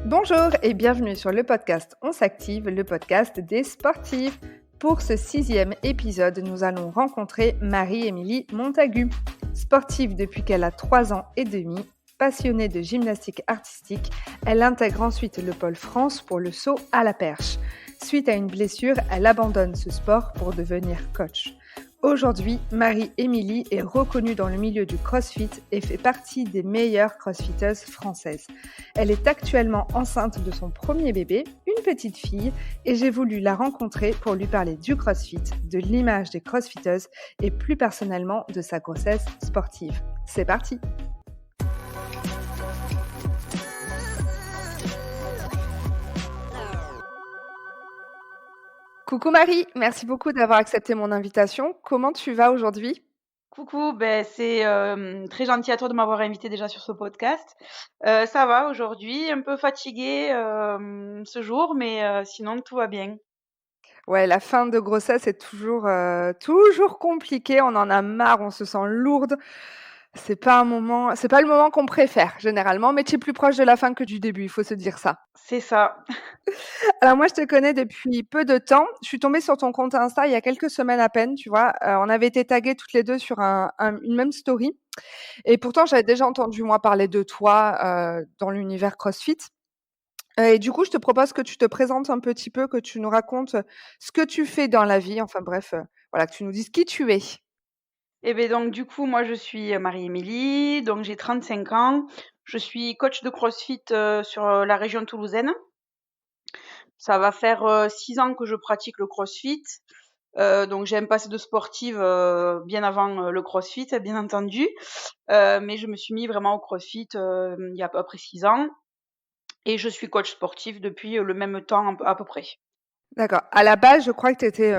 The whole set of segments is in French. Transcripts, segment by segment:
Bonjour et bienvenue sur le podcast On s'active, le podcast des sportifs. Pour ce 6e épisode, nous allons rencontrer Marie-Émilie Montagu. Sportive depuis qu'elle a 3 ans et demi, passionnée de gymnastique artistique, elle intègre ensuite le pôle France pour le saut à la perche. Suite à une blessure, elle abandonne ce sport pour devenir coach. Aujourd'hui, Marie-Émilie est reconnue dans le milieu du CrossFit et fait partie des meilleures crossfiteuses françaises. Elle est actuellement enceinte de son premier bébé, une petite fille, et j'ai voulu la rencontrer pour lui parler du CrossFit, de l'image des crossfiteuses et plus personnellement de sa grossesse sportive. C'est parti! Coucou Marie, merci beaucoup d'avoir accepté mon invitation. Comment tu vas aujourd'hui? Coucou, c'est, très gentil à toi de m'avoir invitée déjà sur ce podcast. Ça va aujourd'hui, un peu fatiguée, ce jour, mais sinon tout va bien. Ouais, la fin de grossesse est toujours compliqué, on en a marre, on se sent lourde. C'est pas le moment qu'on préfère généralement, mais tu es plus proche de la fin que du début, il faut se dire ça. C'est ça. Alors moi, je te connais depuis peu de temps. Je suis tombée sur ton compte Insta il y a quelques semaines à peine, tu vois? On avait été taguées toutes les 2 sur une même story et pourtant j'avais déjà entendu moi parler de toi, dans l'univers CrossFit. Et du coup, je te propose que tu te présentes un petit peu, que tu nous racontes, ce que tu fais dans la vie, enfin bref, voilà, que tu nous dises qui tu es. Et beh, donc du coup, moi je suis, Marie-Émilie, donc j'ai 35 ans. Je suis coach de CrossFit, sur, la région toulousaine. Ça va faire, 6 ans que je pratique le CrossFit. Donc j'ai un passé de sportive, bien avant, le CrossFit, bien entendu. Mais je me suis mis vraiment au CrossFit, il y a à peu près 6 ans. Et je suis coach sportif depuis, le même temps à peu près. D'accord. À la base, je crois que tu étais,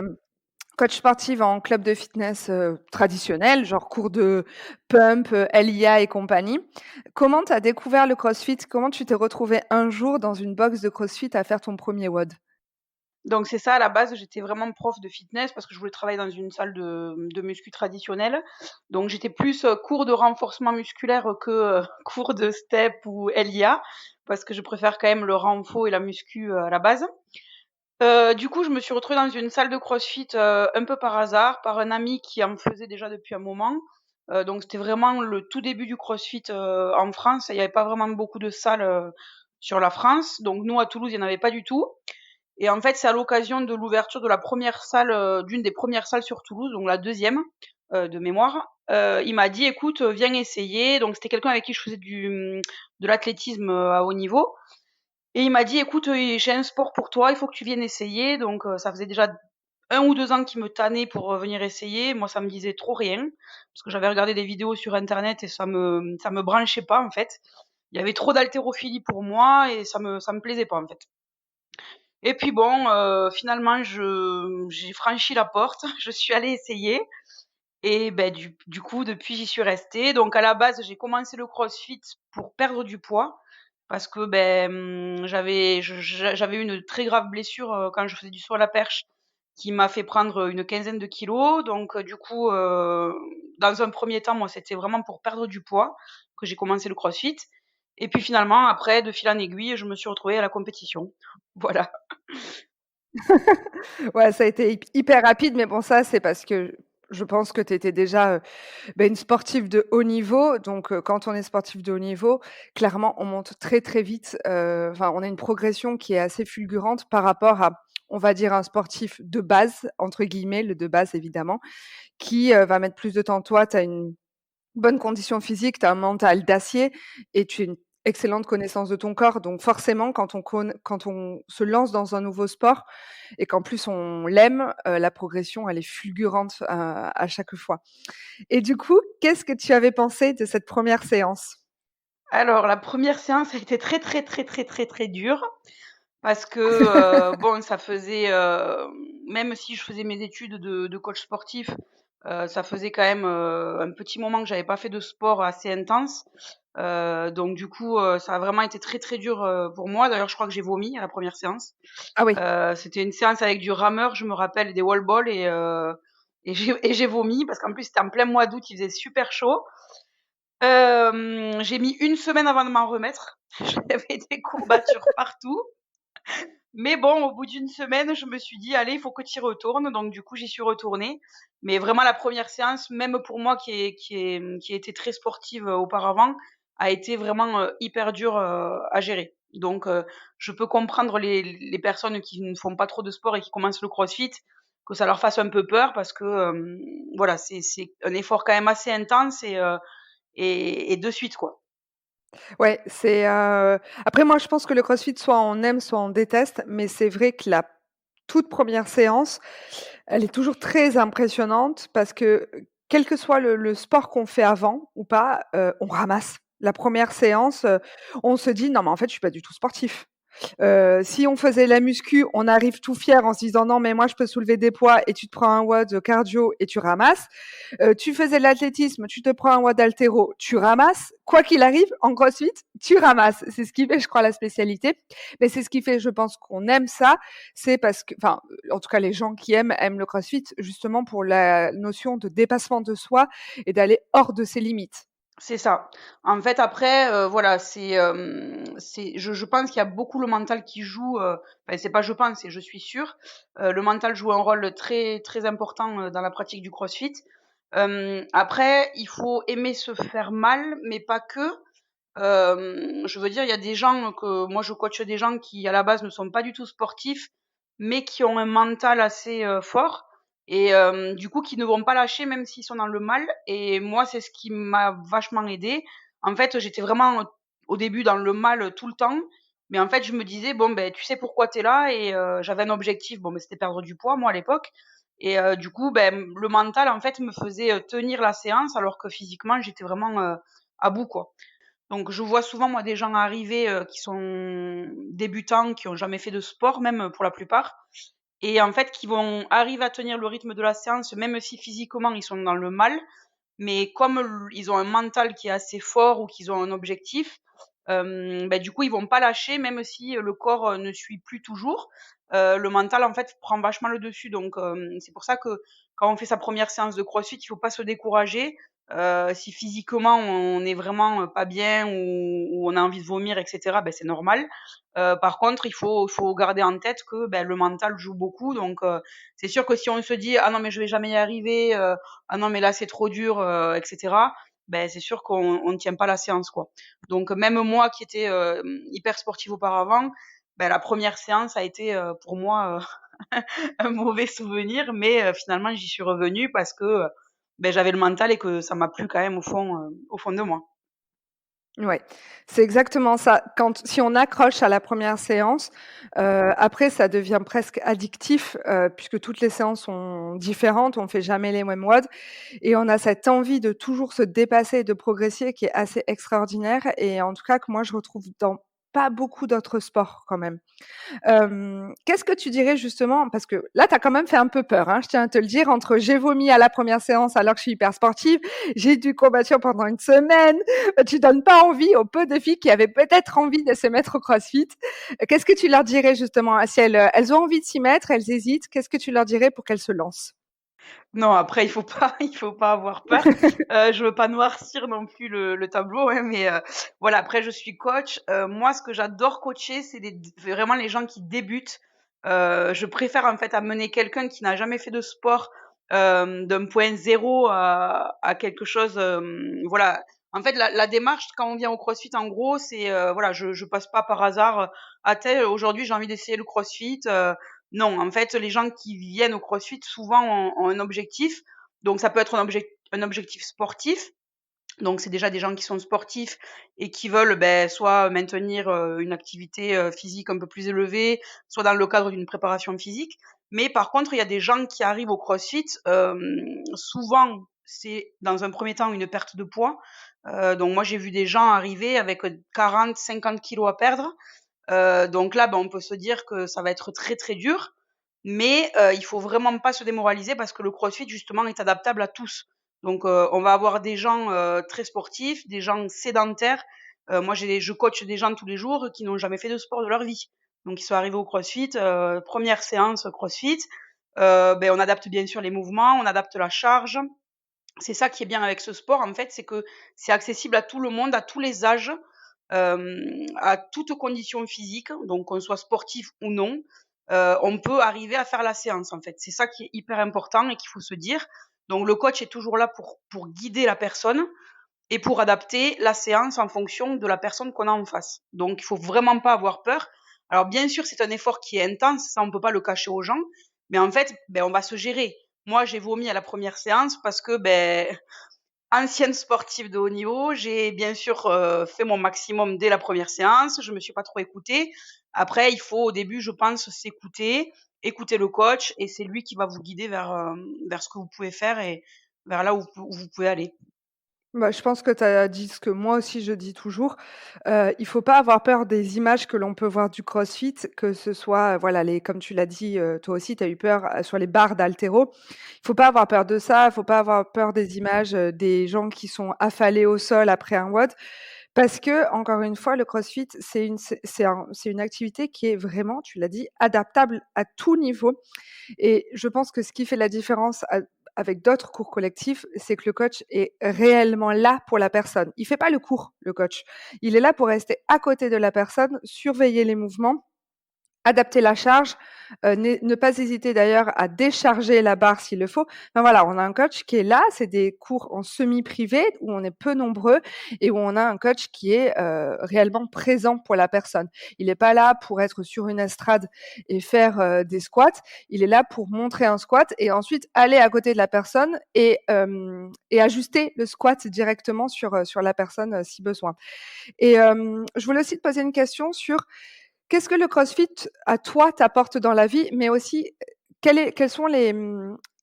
coach sportive en club de fitness, traditionnel, genre cours de pump, LIA et compagnie. Comment tu as découvert le CrossFit? Comment tu t'es retrouvée un jour dans une box de CrossFit à faire ton premier WOD? Donc c'est ça, à la base, j'étais vraiment prof de fitness parce que je voulais travailler dans une salle de muscu traditionnelle. Donc j'étais plus, cours de renforcement musculaire que, cours de step ou LIA parce que je préfère quand même le renfo et la muscu, à la base. Du coup, je me suis retrouvée dans une salle de CrossFit, un peu par hasard, par un ami qui en faisait déjà depuis un moment. Donc c'était vraiment le tout début du CrossFit, en France. Il y avait pas vraiment beaucoup de salles, sur la France. Donc nous, à Toulouse, il y en avait pas du tout. Et en fait, c'est à l'occasion de l'ouverture de la première salle, d'une des premières salles sur Toulouse, donc la deuxième de mémoire. Il m'a dit: «Écoute, viens essayer». Donc c'était quelqu'un avec qui je faisais de l'athlétisme, à haut niveau. Et il m'a dit: «Écoute, j'ai un sport pour toi, il faut que tu viennes essayer». Donc ça faisait déjà 1 ou 2 ans qu'il me tannait pour, venir essayer. Moi, ça me disait trop rien, parce que j'avais regardé des vidéos sur internet et ça me branchait pas, en fait. Il y avait trop d'haltérophilie pour moi et ça me plaisait pas, en fait. Et puis bon, finalement, j'ai franchi la porte, je suis allée essayer et du coup, depuis, j'y suis restée. Donc à la base, j'ai commencé le CrossFit pour perdre du poids parce que, j'avais eu une très grave blessure, quand je faisais du saut à la perche qui m'a fait prendre une quinzaine de kilos. Donc du coup, dans un premier temps, moi, c'était vraiment pour perdre du poids que j'ai commencé le CrossFit. Et puis finalement, après, de fil en aiguille, je me suis retrouvée à la compétition. Voilà. Ouais, ça a été hyper rapide, mais bon, ça, c'est parce que je pense que tu étais déjà, une sportive de haut niveau. Donc, quand on est sportif de haut niveau, clairement, on monte très, très vite. Enfin, on a une progression qui est assez fulgurante par rapport à, on va dire, un sportif «de base», entre guillemets, le de base évidemment, qui, va mettre plus de temps. Toi, tu as une bonne condition physique, tu as un mental d'acier et tu as une excellente connaissance de ton corps. Donc forcément, quand on se lance dans un nouveau sport et qu'en plus on l'aime, la progression, elle est fulgurante à chaque fois. Et du coup, qu'est-ce que tu avais pensé de cette première séance? Alors la première séance a été très, très, très, très, très, très dure parce que, bon, ça faisait, même si je faisais mes études de coach sportif, ça faisait quand même, un petit moment que j'avais pas fait de sport assez intense. Donc du coup, ça a vraiment été très, très dur, pour moi. D'ailleurs, je crois que j'ai vomi à la première séance. Ah oui. C'était une séance avec du rameur, je me rappelle, des wall balls et j'ai vomi parce qu'en plus, c'était en plein mois d'août, il faisait super chaud. J'ai mis 1 semaine avant de m'en remettre. J'avais des courbatures partout. Mais bon, au bout d'une semaine, je me suis dit: «Allez, il faut que tu y retournes», donc du coup, j'y suis retournée. Mais vraiment la première séance, même pour moi qui ai été très sportive, auparavant, a été vraiment, hyper dure, à gérer. Donc je peux comprendre les personnes qui ne font pas trop de sport et qui commencent le crossfit, que ça leur fasse un peu peur parce que, voilà, c'est un effort quand même assez intense et de suite, quoi. Ouais, après moi je pense que le CrossFit soit on aime, soit on déteste, mais c'est vrai que la toute première séance, elle est toujours très impressionnante parce que, quel que soit le sport qu'on fait avant ou pas, on ramasse. La première séance, on se dit: «Non mais en fait je suis pas du tout sportif». Si on faisait la muscu, on arrive tout fier en se disant: «Non mais moi je peux soulever des poids» et tu te prends un WOD cardio et tu ramasses. Tu faisais de l'athlétisme, tu te prends un WOD haltéro, tu ramasses. Quoi qu'il arrive, en CrossFit, tu ramasses. C'est ce qui fait, je crois, la spécialité. Mais c'est ce qui fait, je pense, qu'on aime ça. C'est parce que, enfin, en tout cas, les gens qui aiment le CrossFit, justement pour la notion de dépassement de soi et d'aller hors de ses limites. C'est ça. En fait, après, voilà, je pense qu'il y a beaucoup le mental qui joue, enfin, c'est pas je pense, c'est je suis sûre. Le mental joue un rôle très, très important, dans la pratique du crossfit. Après, il faut aimer se faire mal, mais pas que. Je veux dire, il y a des gens que moi je coach des gens qui à la base ne sont pas du tout sportifs, mais qui ont un mental assez, fort et du coup qui ne vont pas lâcher même s'ils sont dans le mal et moi c'est ce qui m'a vachement aidée. En fait, j'étais vraiment, au début dans le mal, tout le temps, mais en fait je me disais: «Bon, ben tu sais pourquoi tu es là» et j'avais un objectif, bon, ben c'était perdre du poids moi à l'époque et du coup, ben, le mental en fait me faisait, tenir la séance alors que physiquement j'étais vraiment, à bout, quoi. Donc je vois souvent moi des gens arriver, qui sont débutants, qui ont jamais fait de sport même, pour la plupart et en fait qui vont arriver à tenir le rythme de la séance même si physiquement ils sont dans le mal. Mais comme ils ont un mental qui est assez fort ou qu'ils ont un objectif, bah, du coup, ils vont pas lâcher même si, le corps, ne suit plus toujours. Le mental, en fait, prend vachement le dessus donc c'est pour ça que quand on fait sa première séance de crossfit, il faut pas se décourager. Si physiquement on est vraiment, pas bien ou on a envie de vomir et cetera, c'est normal. Par contre, il faut garder en tête que, le mental joue beaucoup donc c'est sûr que si on se dit: «Ah non mais je vais jamais y arriver, ah non mais là c'est trop dur, et cetera», c'est sûr qu'on ne tient pas la séance, quoi. Donc même moi qui étais, hyper sportive auparavant, la première séance a été, pour moi, un mauvais souvenir, mais finalement j'y suis revenue parce que, j'avais le mental et que ça m'a plu quand même au fond de moi. Ouais, c'est exactement ça. Si on accroche à la première séance, après ça devient presque addictif, puisque toutes les séances sont différentes, on fait jamais les mêmes WOD et on a cette envie de toujours se dépasser et de progresser qui est assez extraordinaire et en tout cas que moi je retrouve dans pas beaucoup d'autres sports quand même. Qu'est-ce que tu dirais justement parce que là, tu as quand même fait un peu peur, hein, je tiens à te le dire, entre j'ai vomi à la première séance alors que je suis hyper sportive, j'ai dû combattre pendant une semaine, tu donnes pas envie aux peu de filles qui avaient peut-être envie de se mettre au CrossFit. Qu'est-ce que tu leur dirais justement si elles ont envie de s'y mettre, elles hésitent, qu'est-ce que tu leur dirais pour qu'elles se lancent? Non, après il faut pas il faut pas avoir peur. Je veux pas noircir non plus le tableau, hein, mais voilà, après je suis coach. Moi, ce que j'adore coacher, c'est vraiment les gens qui débutent. Je préfère en fait amener quelqu'un qui n'a jamais fait de sport, d'un point zéro à quelque chose, voilà. En fait, la démarche quand on vient au CrossFit, en gros, c'est, voilà, je passe pas par hasard, «Ah aujourd'hui j'ai envie d'essayer le CrossFit», non, en fait, les gens qui viennent au CrossFit souvent ont un objectif. Donc ça peut être un objectif sportif. Donc c'est déjà des gens qui sont sportifs et qui veulent, soit maintenir, une activité, physique un peu plus élevée, soit dans le cadre d'une préparation physique. Mais par contre, il y a des gens qui arrivent au CrossFit, souvent c'est dans un premier temps une perte de poids. Donc moi j'ai vu des gens arriver avec, 40-50 kilogrammes à perdre. Donc là, on peut se dire que ça va être très, très dur, mais il faut vraiment pas se démoraliser parce que le crossfit justement est adaptable à tous. Donc on va avoir des gens, très sportifs, des gens sédentaires. Moi je coach des gens tous les jours qui n'ont jamais fait de sport de leur vie. Donc ils sont arrivés au crossfit, 1re séance crossfit, on adapte bien sûr les mouvements, on adapte la charge, C'est ça qui est bien avec ce sport, en fait, c'est que c'est accessible à tout le monde, à tous les âges, à toutes conditions physiques, donc qu'on soit sportif ou non, on peut arriver à faire la séance, en fait. C'est ça qui est hyper important et qu'il faut se dire. Donc le coach est toujours là pour guider la personne et pour adapter la séance en fonction de la personne qu'on a en face. Donc il faut vraiment pas avoir peur. Alors bien sûr, c'est un effort qui est intense, ça on peut pas le cacher aux gens, mais en fait, on va se gérer. Moi, j'ai vomi à la première séance parce que, ancienne sportive de haut niveau, j'ai bien sûr, fait mon maximum dès la première séance, je me suis pas trop écoutée. Après, il faut au début, je pense, s'écouter, écouter le coach et c'est lui qui va vous guider vers ce que vous pouvez faire et vers là où vous pouvez aller. Bah, je pense que tu as dit ce que moi aussi je dis toujours, il faut pas avoir peur des images que l'on peut voir du CrossFit, que ce soit, voilà, les comme tu l'as dit, toi aussi tu as eu peur, sur les barres d'haltéro. Il faut pas avoir peur de ça, il faut pas avoir peur des images, des gens qui sont affalés au sol après un WOD. Parce que encore une fois, le CrossFit, c'est une activité qui est vraiment, tu l'as dit, adaptable à tout niveau. Et je pense que ce qui fait la différence avec d'autres cours collectifs, c'est que le coach est réellement là pour la personne. Il fait pas le cours, le coach. Il est là pour rester à côté de la personne, surveiller les mouvements, adapter la charge, ne pas hésiter d'ailleurs à décharger la barre s'il le faut. Enfin voilà, on a un coach qui est là, c'est des cours en semi-privé où on est peu nombreux et où on a un coach qui est, réellement présent pour la personne. Il est pas là pour être sur une estrade et faire, des squats. Il est là pour montrer un squat et ensuite aller à côté de la personne et ajuster le squat directement sur la personne, si besoin. Et je voulais aussi te poser une question sur qu'est-ce que le CrossFit, à toi, t'apporte dans la vie? Mais aussi, quels sont les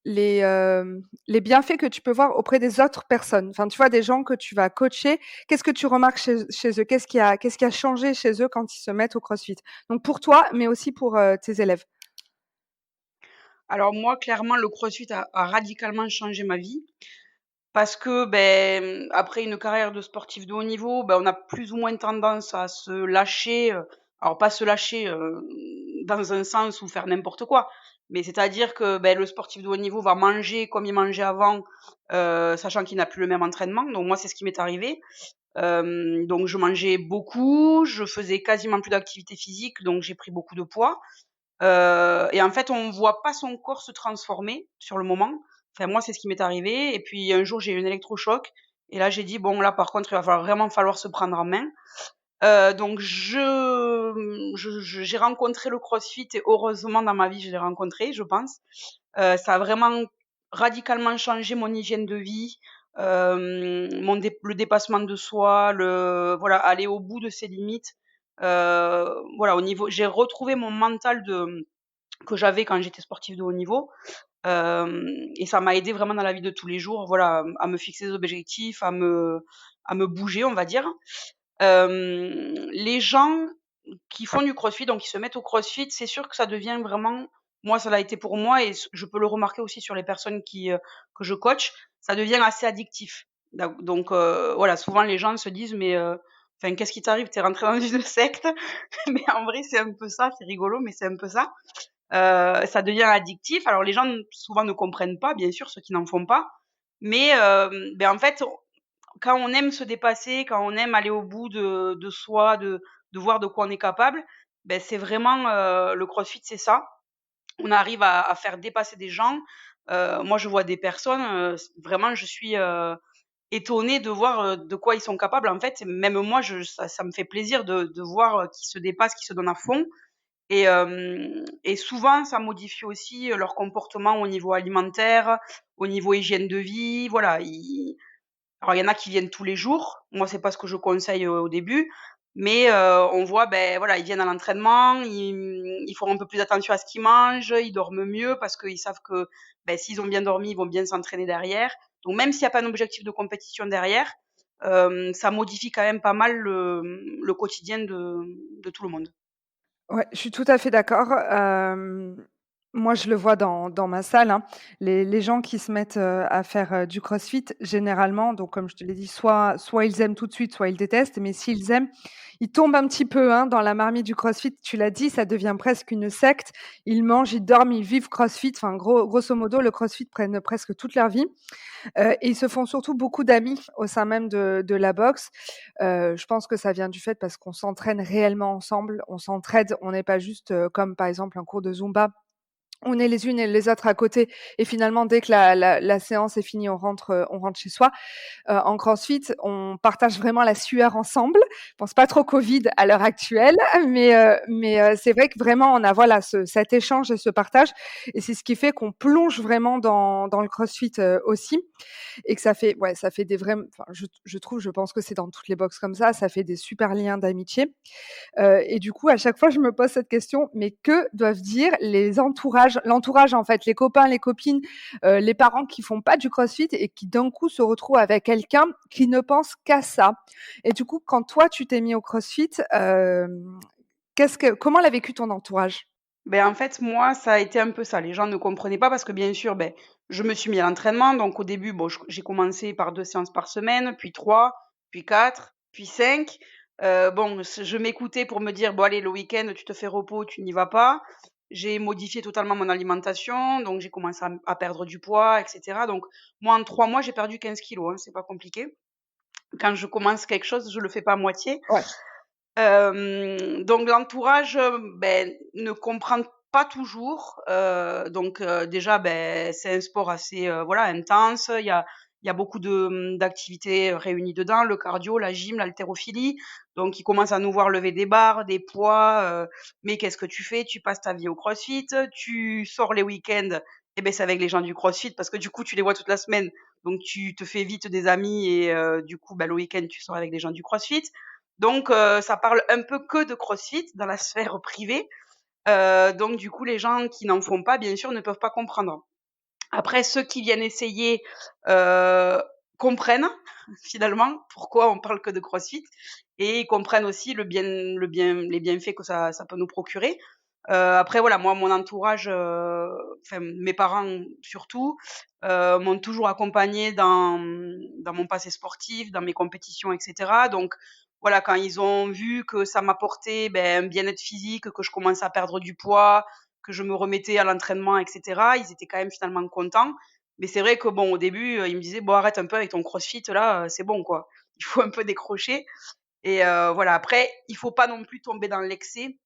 bienfaits que tu peux voir auprès des autres personnes? Enfin, tu vois, des gens que tu vas coacher, qu'est-ce que tu remarques chez eux? Qu'est-ce qui a changé chez eux quand ils se mettent au CrossFit? Donc pour toi, mais aussi pour, tes élèves. Alors moi, clairement, le CrossFit a radicalement changé ma vie parce que, après une carrière de sportif de haut niveau, on a plus ou moins tendance à se lâcher, alors pas se lâcher, dans un sens où faire n'importe quoi, mais c'est-à-dire que, le sportif de haut niveau va manger comme il mangeait avant, sachant qu'il n'a plus le même entraînement. Donc moi, c'est ce qui m'est arrivé. Donc je mangeais beaucoup, je faisais quasiment plus d'activité physique, donc j'ai pris beaucoup de poids. Et en fait, on voit pas son corps se transformer sur le moment. Enfin, moi, c'est ce qui m'est arrivé. Et puis un jour, j'ai eu un électrochoc. Et là, j'ai dit, bon, là, par contre, il va vraiment falloir se prendre en main. Donc, j'ai rencontré le CrossFit et heureusement, dans ma vie, je l'ai rencontré, je pense. Ça a vraiment radicalement changé mon hygiène de vie, le dépassement de soi, voilà, aller au bout de ses limites. Voilà, au niveau, j'ai retrouvé mon mental que j'avais quand j'étais sportive de haut niveau. Et ça m'a aidé vraiment dans la vie de tous les jours, voilà, à me fixer des objectifs, à me bouger, on va dire. Les gens qui font du crossfit, donc qui se mettent au crossfit, c'est sûr que ça devient vraiment, moi ça l'a été pour moi et je peux le remarquer aussi sur les personnes que je coach, ça devient assez addictif. Donc voilà, souvent les gens se disent: «Mais enfin qu'est-ce qui t'arrive? Tu es rentré dans une secte?» Mais en vrai, c'est un peu ça, c'est rigolo, mais c'est un peu ça. Ça devient addictif. Alors les gens souvent ne comprennent pas, bien sûr, ceux qui n'en font pas, mais en fait, quand on aime se dépasser, quand on aime aller au bout de soi, de voir de quoi on est capable, c'est vraiment, le crossfit, c'est ça. On arrive à faire dépasser des gens. Moi, je vois des personnes, vraiment, je suis, étonnée de voir, de quoi ils sont capables, en fait. Même moi, ça me fait plaisir de voir, qu'ils se dépassent, qu'ils se donnent à fond et souvent, ça modifie aussi, leur comportement au niveau alimentaire, au niveau hygiène de vie, voilà. Alors il y en a qui viennent tous les jours. Moi, c'est pas ce que je conseille, au début, mais on voit, voilà, ils viennent à l'entraînement, ils font un peu plus attention à ce qu'ils mangent, ils dorment mieux parce qu'ils savent que, s'ils ont bien dormi, ils vont bien s'entraîner derrière. Donc même s'il y a pas un objectif de compétition derrière, ça modifie quand même pas mal le quotidien de tout le monde. Ouais, je suis tout à fait d'accord. Moi, je le vois dans ma salle, hein. Les gens qui se mettent, à faire, du crossfit, généralement, donc comme je te l'ai dit, soit ils aiment tout de suite, soit ils détestent, mais s'ils aiment, ils tombent un petit peu, hein, dans la marmite du crossfit. Tu l'as dit, ça devient presque une secte. Ils mangent, ils dorment, ils vivent crossfit. Enfin, grosso modo, le crossfit prennent presque toute leur vie, et ils se font surtout beaucoup d'amis au sein même de la boxe. Je pense que ça vient du fait parce qu'on s'entraîne réellement ensemble, on s'entraide, on n'est pas juste, comme par exemple un cours de Zumba. On est les unes et les autres à côté et finalement dès que la séance est finie, on rentre chez soi. En CrossFit, on partage vraiment la sueur ensemble. Je pense pas trop Covid à l'heure actuelle, mais c'est vrai que vraiment on a voilà cet échange et ce partage et c'est ce qui fait qu'on plonge vraiment dans le CrossFit, aussi et que ça fait des vrais enfin je trouve, je pense que c'est dans toutes les box comme ça fait des super liens d'amitié. Et du coup, à chaque fois, je me pose cette question, mais que doivent dire l'entourage en fait, les copains, les copines, les parents qui font pas du crossfit et qui d'un coup se retrouvent avec quelqu'un qui ne pense qu'à ça. Et du coup, quand toi, tu t'es mis au crossfit, comment l'a vécu ton entourage? Ben, en fait, moi, ça a été un peu ça. Les gens ne comprenaient pas parce que bien sûr, je me suis mis à l'entraînement. Donc au début, bon, j'ai commencé par 2 séances par semaine, puis 3, puis 4, puis 5. Bon, je m'écoutais pour me dire: «Bon allez, le week-end, tu te fais repos, tu n'y vas pas». J'ai modifié totalement mon alimentation, donc j'ai commencé à perdre du poids et cetera. Donc moi, en 3 mois, j'ai perdu 15 kilos, hein, c'est pas compliqué. Quand je commence quelque chose, je le fais pas à moitié. Ouais. Donc l'entourage, ne comprend pas toujours, déjà, c'est un sport assez, voilà, intense. Il y a beaucoup d'activités réunies dedans, le cardio, la gym, l'haltérophilie. Donc ils commencent à nous voir lever des barres, des poids, «Mais qu'est-ce que tu fais? Tu passes ta vie au crossfit, tu sors les week-ends, et c'est avec les gens du crossfit» parce que du coup tu les vois toute la semaine, donc tu te fais vite des amis et du coup, le week-end tu sors avec les gens du crossfit. Donc ça parle un peu que de CrossFit dans la sphère privée, donc du coup les gens qui n'en font pas, bien sûr, ne peuvent pas comprendre. Après ceux qui viennent essayer, heu, comprennent finalement pourquoi on parle que de CrossFit et ils comprennent aussi les bienfaits que ça peut nous procurer. Après voilà, moi mon entourage, enfin mes parents surtout, m'ont toujours accompagnée dans mon passé sportif, dans mes compétitions et cetera. Donc voilà, quand ils ont vu que ça m'apportait, un bien-être physique, que je commençais à perdre du poids, que je me remettais à l'entraînement et cetera, ils étaient quand même finalement contents. Mais c'est vrai que bon, au début, ils me disaient: «Bon arrête un peu avec ton crossfit là, c'est bon quoi». Il faut un peu décrocher et voilà. Après, il faut pas non plus tomber dans l'excès,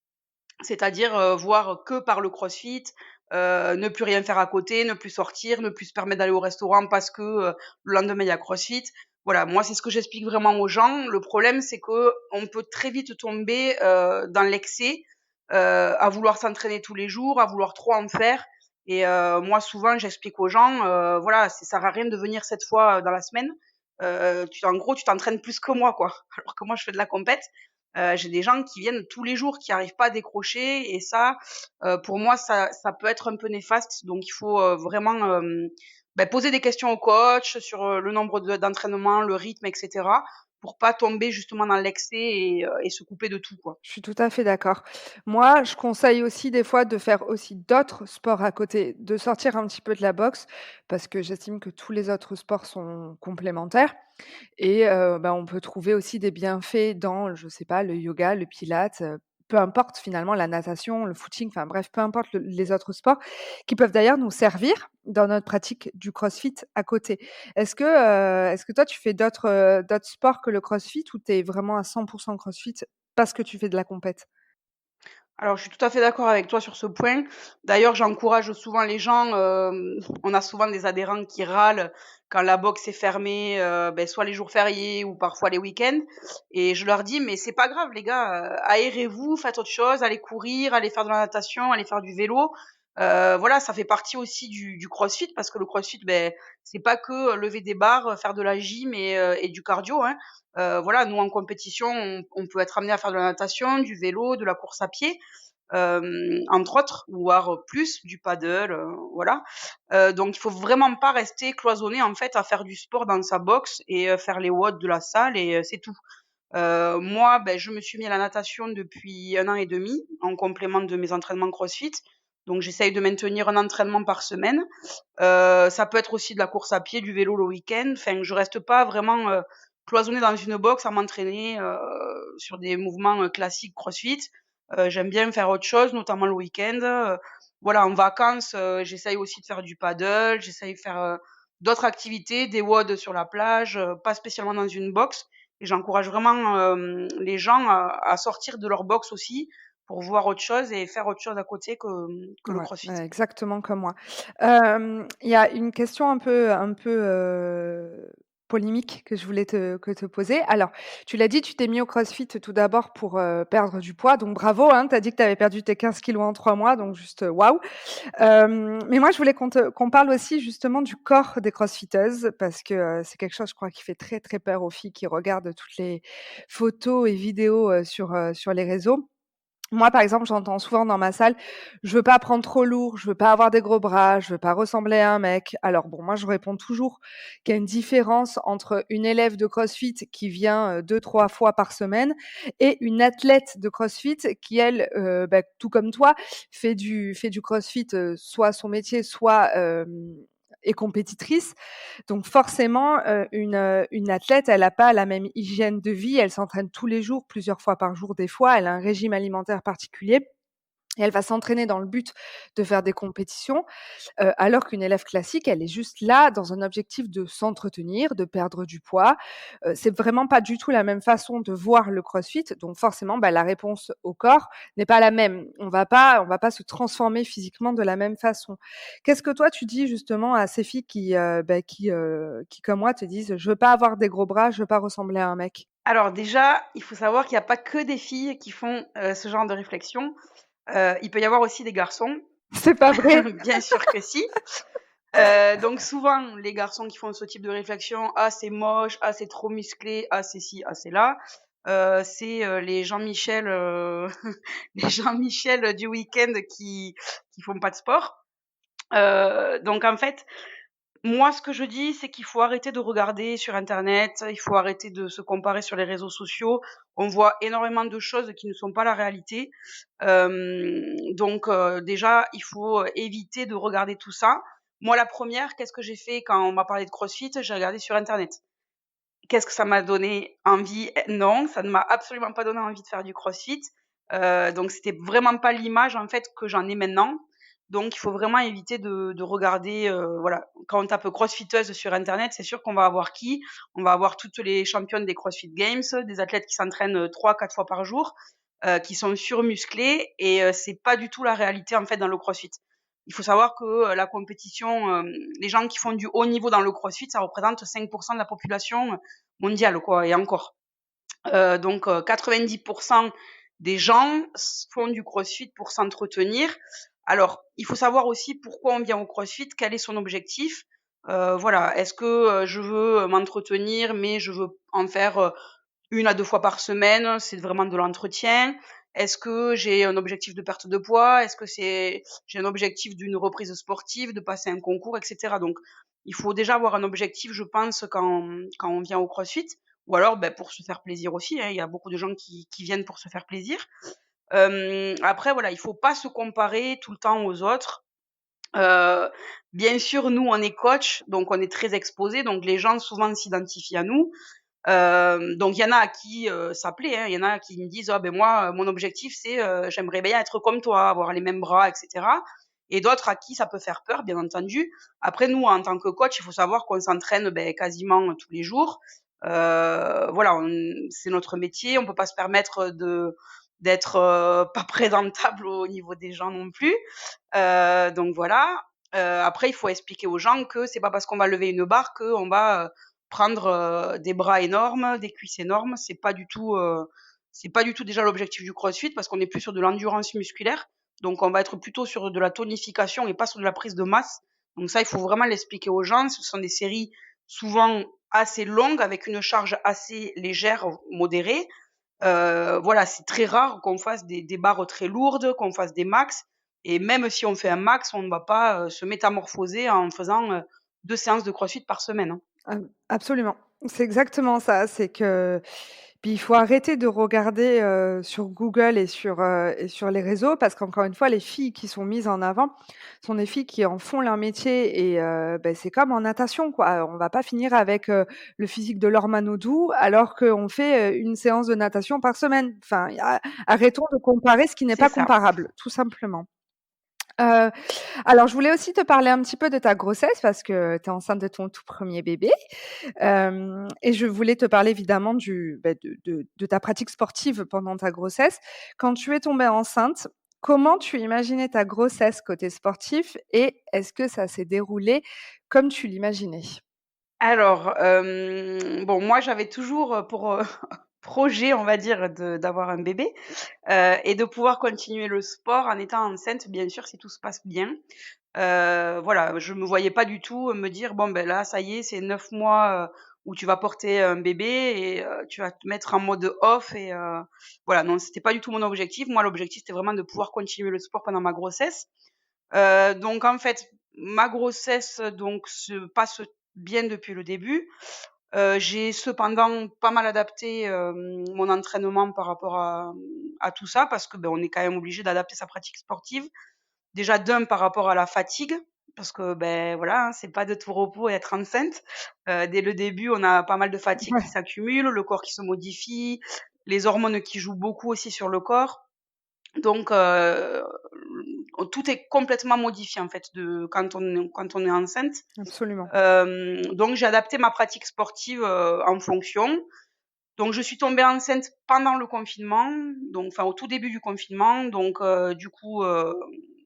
c'est-à-dire, voir que par le crossfit, ne plus rien faire à côté, ne plus sortir, ne plus se permettre d'aller au restaurant parce que, le lendemain il y a crossfit. Voilà, moi c'est ce que j'explique vraiment aux gens. Le problème, c'est que on peut très vite tomber, dans l'excès, à vouloir s'entraîner tous les jours, à vouloir trop en faire et moi souvent j'explique aux gens, voilà, ça sert à rien de venir 7 fois, dans la semaine. En gros, tu t'entraînes plus que moi, quoi. Alors que moi je fais de la compète. J'ai des gens qui viennent tous les jours, qui arrivent pas à décrocher et ça, pour moi, ça peut être un peu néfaste. Donc il faut, vraiment, poser des questions au coach sur, le nombre d'entraînements, le rythme et cetera, pour pas tomber justement dans l'excès et se couper de tout, quoi. Je suis tout à fait d'accord. Moi, je conseille aussi des fois de faire aussi d'autres sports à côté, de sortir un petit peu de la boxe parce que j'estime que tous les autres sports sont complémentaires et on peut trouver aussi des bienfaits dans, je sais pas, le yoga, le pilates, peu importe finalement la natation, le footing, enfin bref, peu importe les autres sports qui peuvent d'ailleurs nous servir dans notre pratique du crossfit à côté. Est-ce que toi tu fais d'autres sports que le crossfit ou tu es vraiment à 100 crossfit parce que tu fais de la compète? Alors, je suis tout à fait d'accord avec toi sur ce point. D'ailleurs, j'encourage souvent les gens, on a souvent des adhérents qui râlent quand la boxe est fermée, soit les jours fériés ou parfois les week-ends et je leur dis: «Mais c'est pas grave les gars, aérez-vous, faites autre chose, allez courir, allez faire de la natation, allez faire du vélo». Voilà, ça fait partie aussi du crossfit parce que le crossfit, c'est pas que, lever des barres, faire de la gym et du cardio, hein. Voilà, nous en compétition, on peut être amené à faire de la natation, du vélo, de la course à pied, entre autres, voire plus, du paddle, voilà. Donc il faut vraiment pas rester cloisonné, en fait, à faire du sport dans sa box et faire les watts de la salle et c'est tout. Moi, je me suis mis à la natation depuis 1 an et demi, en complément de mes entraînements CrossFit. Donc j'essaye de maintenir un entraînement par semaine. Ça peut être aussi de la course à pied, du vélo le week-end. Enfin, je reste pas vraiment, cloisonnée dans une box à m'entraîner, sur des mouvements, classiques CrossFit. J'aime bien faire autre chose, notamment le week-end. Voilà, en vacances, j'essaye aussi de faire du paddle, j'essaye de faire, d'autres activités, des WOD sur la plage, pas spécialement dans une box. Et j'encourage vraiment, les gens à sortir de leur box aussi pour voir autre chose et faire autre chose à côté que le Ouais, CrossFit. ouais, exactement comme moi. Il y a une question un peu polémique que je voulais te poser. Alors, tu l'as dit, tu t'es mis au CrossFit tout d'abord pour, perdre du poids, donc bravo, hein. Tu as dit que tu avais perdu tes 15 kilos en 3 mois, donc juste, waouh! Mais moi, je voulais qu'on parle aussi justement du corps des crossfiteuses parce que, c'est quelque chose, je crois, qui fait très, très peur aux filles qui regardent toutes les photos et vidéos, sur les réseaux. Moi, par exemple, j'entends souvent dans ma salle: «Je veux pas prendre trop lourd, je veux pas avoir des gros bras, je veux pas ressembler à un mec». Alors bon, moi, je réponds toujours qu'il y a une différence entre une élève de CrossFit qui vient, 2-3 fois par semaine et une athlète de CrossFit qui elle, tout comme toi, fait du CrossFit, soit son métier, soit, est compétitrice. Donc forcément, une athlète, elle a pas la même hygiène de vie, elle s'entraîne tous les jours, plusieurs fois par jour des fois, elle a un régime alimentaire particulier et elle va s'entraîner dans le but de faire des compétitions. Alors qu'une élève classique, elle est juste là dans un objectif de s'entretenir, de perdre du poids. C'est vraiment pas du tout la même façon de voir le CrossFit, donc forcément, la réponse au corps n'est pas la même. On va pas se transformer physiquement de la même façon. Qu'est-ce que toi tu dis justement à ces filles qui comme moi te disent: «Je veux pas avoir des gros bras, je veux pas ressembler à un mec»? Alors déjà, il faut savoir qu'il y a pas que des filles qui font, ce genre de réflexion. Il peut y avoir aussi des garçons. C'est pas vrai? Bien sûr que si. Donc souvent, les garçons qui font ce type de réflexion: «Ah c'est moche, ah c'est trop musclé, ah c'est ci, ah c'est là», c'est, les Jean-Michel, les Jean-Michel du week-end qui font pas de sport. Donc en fait, moi, ce que je dis, c'est qu'il faut arrêter de regarder sur internet, il faut arrêter de se comparer sur les réseaux sociaux. On voit énormément de choses qui ne sont pas la réalité. Donc déjà, il faut, éviter de regarder tout ça. Moi, la première, qu'est-ce que j'ai fait quand on m'a parlé de CrossFit? J'ai regardé sur internet. Qu'est-ce que ça m'a donné envie? Non, ça ne m'a absolument pas donné envie de faire du CrossFit. Donc c'était vraiment pas l'image, en fait, que j'en ai maintenant. Donc il faut vraiment éviter de regarder, voilà, quand on tape crossfiteuse sur internet, c'est sûr qu'on va avoir qui? On va avoir toutes les championnes des CrossFit Games, des athlètes qui s'entraînent, 3-4 fois par jour, qui sont surmusclés et c'est pas du tout la réalité, en fait, dans le CrossFit. Il faut savoir que, la compétition, les gens qui font du haut niveau dans le CrossFit, ça représente 5 de la population, mondiale, quoi, et encore. Donc 90 des gens font du CrossFit pour s'entretenir. Alors, il faut savoir aussi pourquoi on vient au CrossFit, quel est son objectif. Voilà, est-ce que, je veux m'entretenir, mais je veux en faire, 1 à 2 fois par semaine, c'est vraiment de l'entretien? Est-ce que j'ai un objectif de perte de poids? Est-ce que j'ai un objectif d'une reprise sportive, de passer un concours, et cetera? Donc il faut déjà avoir un objectif, je pense, quand on vient au CrossFit, ou alors, pour se faire plaisir aussi, hein. Il y a beaucoup de gens qui viennent pour se faire plaisir. Après voilà, il faut pas se comparer tout le temps aux autres. Heu, Bien sûr, nous, on est coach, donc on est très exposés, donc les gens souvent s'identifient à nous. Donc il y en a à qui, ça plaît, hein. Il y en a qui me disent: «Ah ben moi, mon objectif c'est, j'aimerais bien être comme toi, avoir les mêmes bras et cetera», et d'autres à qui ça peut faire peur, bien entendu. Après nous, en tant que coach, il faut savoir qu'on s'entraîne, quasiment tous les jours. Voilà, c'est notre métier, on peut pas se permettre d'être, pas présentable au niveau des gens non plus. Donc voilà. Après il faut expliquer aux gens que c'est pas parce qu'on va lever une barre qu'on va, prendre, des bras énormes, des cuisses énormes. C'est pas du tout déjà l'objectif du CrossFit parce qu'on est plus sur de l'endurance musculaire. Donc on va être plutôt sur de la tonification et pas sur de la prise de masse. Donc ça, il faut vraiment l'expliquer aux gens. Ce sont des séries souvent assez longues avec une charge assez légère, modérée. Voilà, c'est très rare qu'on fasse des barres très lourdes, qu'on fasse des max, et même si on fait un max, on ne va pas, se métamorphoser en faisant, 2 séances de CrossFit par semaine, hein. Absolument. C'est exactement ça, c'est que Puis il faut arrêter de regarder, sur Google et sur les réseaux parce qu'encore une fois, les filles qui sont mises en avant sont des filles qui en font leur métier et c'est comme en natation, quoi. On va pas finir avec, le physique de Laure Manodou alors qu'on fait, une séance de natation par semaine. Enfin, arrêtons de comparer ce qui n'est C'est pas ça. comparable, tout simplement. Heu, alors je voulais aussi te parler un petit peu de ta grossesse parce que tu es enceinte de ton tout premier bébé. Et je voulais te parler évidemment de ta pratique sportive pendant ta grossesse. Quand tu es tombée enceinte, comment tu imaginais ta grossesse côté sportif et est-ce que ça s'est déroulé comme tu l'imaginais? Alors, bon, moi, j'avais toujours, pour, projet, on va dire, d'avoir un bébé, et de pouvoir continuer le sport en étant enceinte, bien sûr, si tout se passe bien. Voilà, je me voyais pas du tout, me dire: «Bon, ben, là, ça y est, c'est 9 mois, où tu vas porter un bébé et tu vas te mettre en mode off» et voilà, non, c'était pas du tout mon objectif. Moi, l'objectif, c'était vraiment de pouvoir continuer le sport pendant ma grossesse. Donc en fait, ma grossesse, donc se passe bien depuis le début. J'ai cependant pas mal adapté, mon entraînement par rapport à tout ça parce que, on est quand même obligé d'adapter sa pratique sportive. Déjà d'un par rapport à la fatigue, parce que, voilà, hein, c'est pas de tout repos être enceinte. Dès le début, on a pas mal de fatigue qui Ouais, s'accumule, le corps qui se modifie, les hormones qui jouent beaucoup aussi sur le corps. Donc tout est complètement modifié en fait de quand on est enceinte. absolument. Donc j'ai adapté ma pratique sportive, en fonction. Donc je suis tombée enceinte pendant le confinement, donc enfin au tout début du confinement, donc du coup,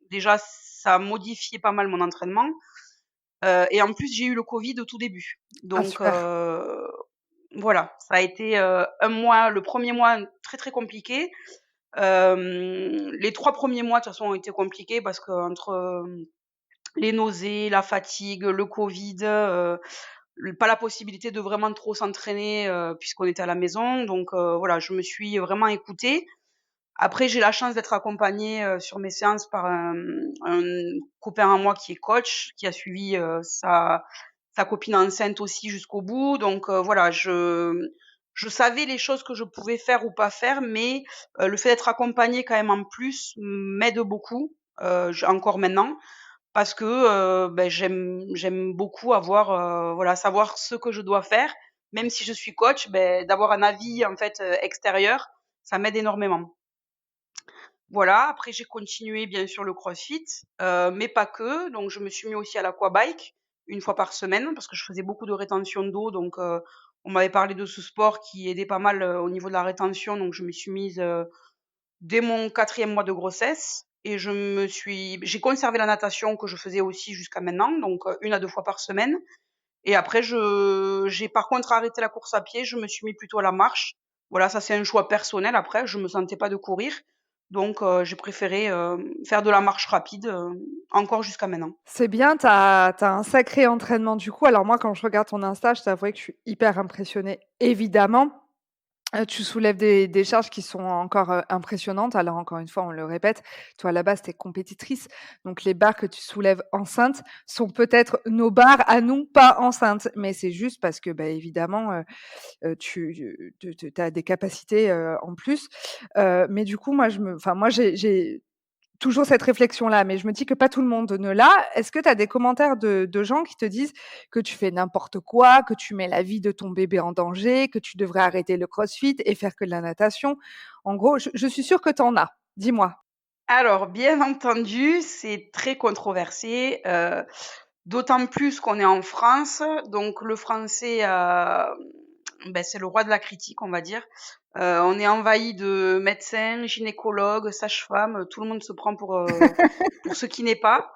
déjà ça a modifié pas mal mon entraînement, et en plus j'ai eu le covid au tout début. Ah Donc super. voilà, ça a été, un mois le premier mois très, très compliqué. Les 3 premiers mois de toute façon ont été compliqués parce qu'entre, les nausées, la fatigue, le covid, pas la possibilité de vraiment trop s'entraîner, puisqu'on était à la maison. Donc voilà, je me suis vraiment écoutée. Après, j'ai la chance d'être accompagnée, sur mes séances par un copain à moi qui est coach, qui a suivi, sa copine enceinte aussi jusqu'au bout. Donc voilà, je savais les choses que je pouvais faire ou pas faire, mais le fait d'être accompagnée quand même en plus m'aide beaucoup, j encore maintenant. Parce que, j'aime beaucoup avoir, voilà, savoir ce que je dois faire. Même si je suis coach, d'avoir un avis en fait, extérieur, ça m'aide énormément. Voilà, après j'ai continué bien sûr le crossfit, mais pas que. Donc je me suis mis aussi à l'aquabike, une fois par semaine, parce que je faisais beaucoup de rétention d'eau. Donc on m'avait parlé de ce sport qui aidait pas mal, au niveau de la rétention, donc je me suis mise, dès mon 4e mois de grossesse et j'ai conservé la natation que je faisais aussi jusqu'à maintenant, donc 1 à 2 fois par semaine et après j'ai par contre arrêté la course à pied, je me suis mis plutôt à la marche. Voilà, ça c'est un choix personnel après, je me sentais pas de courir, donc j'ai préféré, faire de la marche rapide, encore jusqu'à maintenant. C'est bien, tu as un sacré entraînement du coup. Alors moi quand je regarde ton Insta, je t'avouerai que je suis hyper impressionnée évidemment. Tu soulèves des charges qui sont encore, impressionnantes. Alors encore une fois, on le répète, toi à la base, tu es compétitrice, donc les barres que tu soulèves enceinte sont peut-être nos barres à nous, pas enceintes. Mais c'est juste parce que, évidemment, tu as des capacités, en plus. Mais du coup, moi j'ai toujours cette réflexion-là, mais je me dis que pas tout le monde ne l'a. Est-ce que tu as des commentaires de gens qui te disent que tu fais n'importe quoi, que tu mets la vie de ton bébé en danger, que tu devrais arrêter le crossfit et faire que de la natation? En gros, je suis sûre que tu en as. Dis-moi. Alors bien entendu, c'est très controversé, d'autant plus qu'on est en France, donc le français, c'est le roi de la critique, on va dire. On est envahi de médecins, gynécologues, sages-femmes, tout le monde se prend pour ce qui n'est pas.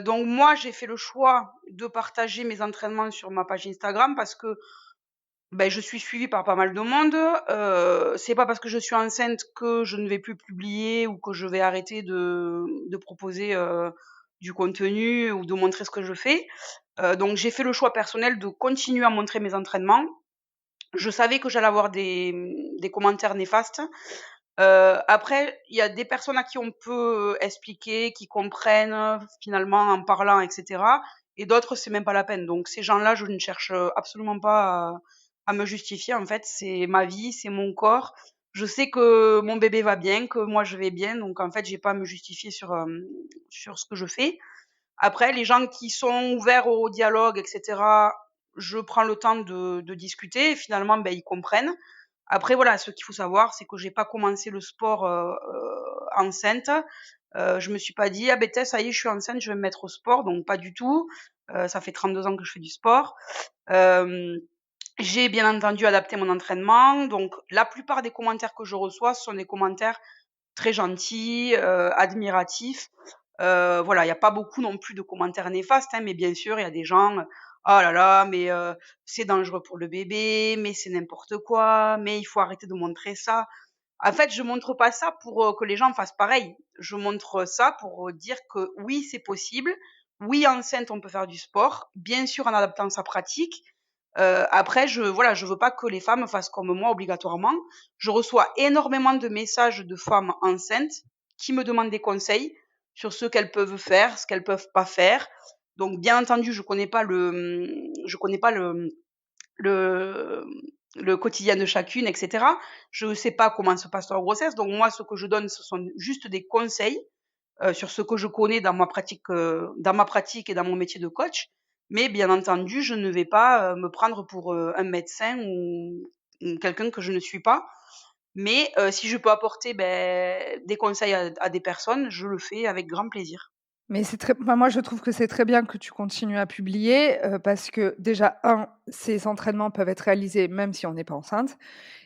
Donc moi, j'ai fait le choix de partager mes entraînements sur ma page Instagram parce que, je suis suivie par pas mal de monde. C'est pas parce que je suis enceinte que je ne vais plus publier ou que je vais arrêter de proposer, du contenu ou de montrer ce que je fais. Donc j'ai fait le choix personnel de continuer à montrer mes entraînements. Je savais que j'allais avoir des commentaires néfastes. Après, il y a des personnes à qui on peut expliquer, qui comprennent, finalement en parlant et cetera et d'autres, c'est même pas la peine. Donc ces gens-là, je ne cherche, absolument pas à me justifier en fait. C'est ma vie, c'est mon corps. Je sais que mon bébé va bien, que moi je vais bien, donc en fait, j'ai pas à me justifier sur ce que je fais. Après, les gens qui sont ouverts au dialogue, et cetera, je prends le temps de discuter et finalement, ils comprennent. Après voilà, ce qu'il faut savoir, c'est que j'ai pas commencé le sport, enceinte. Je me suis pas dit: «Ah beh tiens, ça y est, je suis enceinte, je vais me mettre au sport», donc pas du tout. Ça fait 32 ans que je fais du sport. Hem, j'ai bien entendu adapté mon entraînement, donc la plupart des commentaires que je reçois, ce sont des commentaires très gentils, admiratifs. Voilà, il y a pas beaucoup non plus de commentaires néfastes, hein, mais bien sûr, il y a des gens: «Oh là là, mais c'est dangereux pour le bébé, mais c'est n'importe quoi, mais il faut arrêter de montrer ça». En fait, je montre pas ça pour, que les gens fassent pareil. Je montre ça pour, dire que oui, c'est possible. Oui, enceinte, on peut faire du sport, bien sûr en adaptant sa pratique. Après je veux pas que les femmes fassent comme moi obligatoirement. Je reçois énormément de messages de femmes enceintes qui me demandent des conseils sur ce qu'elles peuvent faire, ce qu'elles peuvent pas faire. Donc bien entendu, je connais pas le le quotidien de chacune, et cetera. Je ne sais pas comment se passe leur grossesse, donc moi, ce que je donne, ce sont juste des conseils, sur ce que je connais dans ma pratique et dans mon métier de coach. Mais bien entendu, je ne vais pas, me prendre pour, un médecin ou quelqu'un que je ne suis pas. Mais, si je peux apporter, des conseils à des personnes, je le fais avec grand plaisir. Mais c'est très enfin, moi, je trouve que c'est très bien que tu continues à publier, parce que déjà, ces entraînements peuvent être réalisés même si on n'est pas enceinte